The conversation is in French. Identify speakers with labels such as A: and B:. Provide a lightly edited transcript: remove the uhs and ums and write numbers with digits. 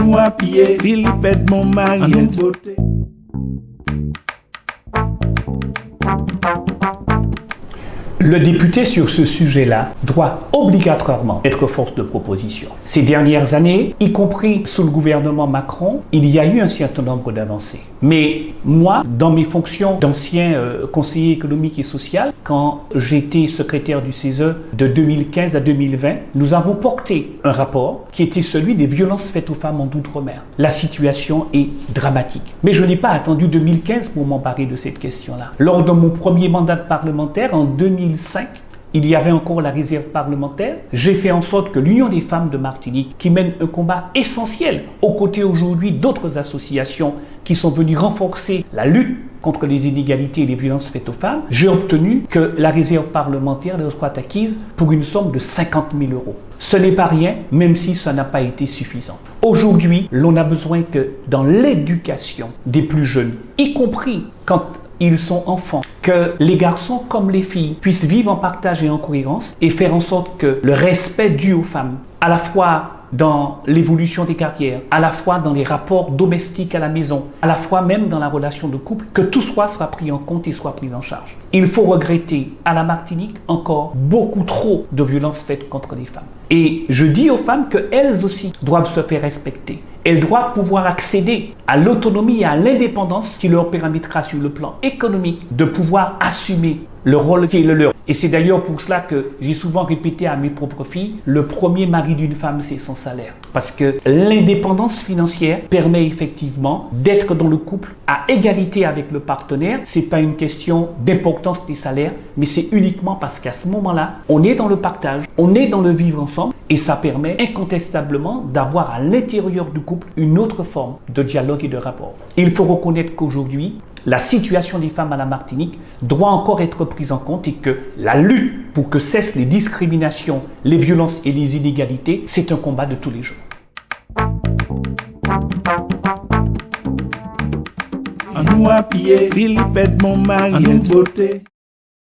A: nous à pied, Philippe Edmond Mariette.
B: Le député sur ce sujet-là doit obligatoirement être force de proposition. Ces dernières années, y compris sous le gouvernement Macron, il y a eu un certain nombre d'avancées. Mais moi, dans mes fonctions d'ancien conseiller économique et social, quand j'étais secrétaire du CESE de 2015 à 2020, nous avons porté un rapport qui était celui des violences faites aux femmes en Outre-mer. La situation est dramatique. Mais je n'ai pas attendu 2015 pour m'emparer de cette question-là. Lors de mon premier mandat de parlementaire, en 2005, il y avait encore la réserve parlementaire. J'ai fait en sorte que l'Union des femmes de Martinique, qui mène un combat essentiel aux côtés aujourd'hui d'autres associations qui sont venues renforcer la lutte contre les inégalités et les violences faites aux femmes, j'ai obtenu que la réserve parlementaire leur soit acquise pour une somme de 50 000 €. Ce n'est pas rien, même si ça n'a pas été suffisant. Aujourd'hui, l'on a besoin que dans l'éducation des plus jeunes, y compris quand ils sont enfants, que les garçons comme les filles puissent vivre en partage et en cohérence et faire en sorte que le respect dû aux femmes, à la fois dans l'évolution des carrières, à la fois dans les rapports domestiques à la maison, à la fois même dans la relation de couple, que tout soit pris en compte et soit pris en charge. Il faut regretter à la Martinique encore beaucoup trop de violences faites contre les femmes. Et je dis aux femmes qu'elles aussi doivent se faire respecter. Elles doivent pouvoir accéder à l'autonomie et à l'indépendance qui leur permettra sur le plan économique de pouvoir assumer le rôle qui est le leur. Et c'est d'ailleurs pour cela que j'ai souvent répété à mes propres filles, le premier mari d'une femme, c'est son salaire. Parce que l'indépendance financière permet effectivement d'être dans le couple à égalité avec le partenaire. C'est pas une question d'importance des salaires, mais c'est uniquement parce qu'à ce moment-là, on est dans le partage, on est dans le vivre ensemble, et ça permet incontestablement d'avoir à l'intérieur du couple une autre forme de dialogue et de rapport. Il faut reconnaître qu'aujourd'hui, la situation des femmes à la Martinique doit encore être prise en compte et que la lutte pour que cessent les discriminations, les violences et les inégalités, c'est un combat de tous les jours.
A: Nous à pied, Philippe Edmond Mariette.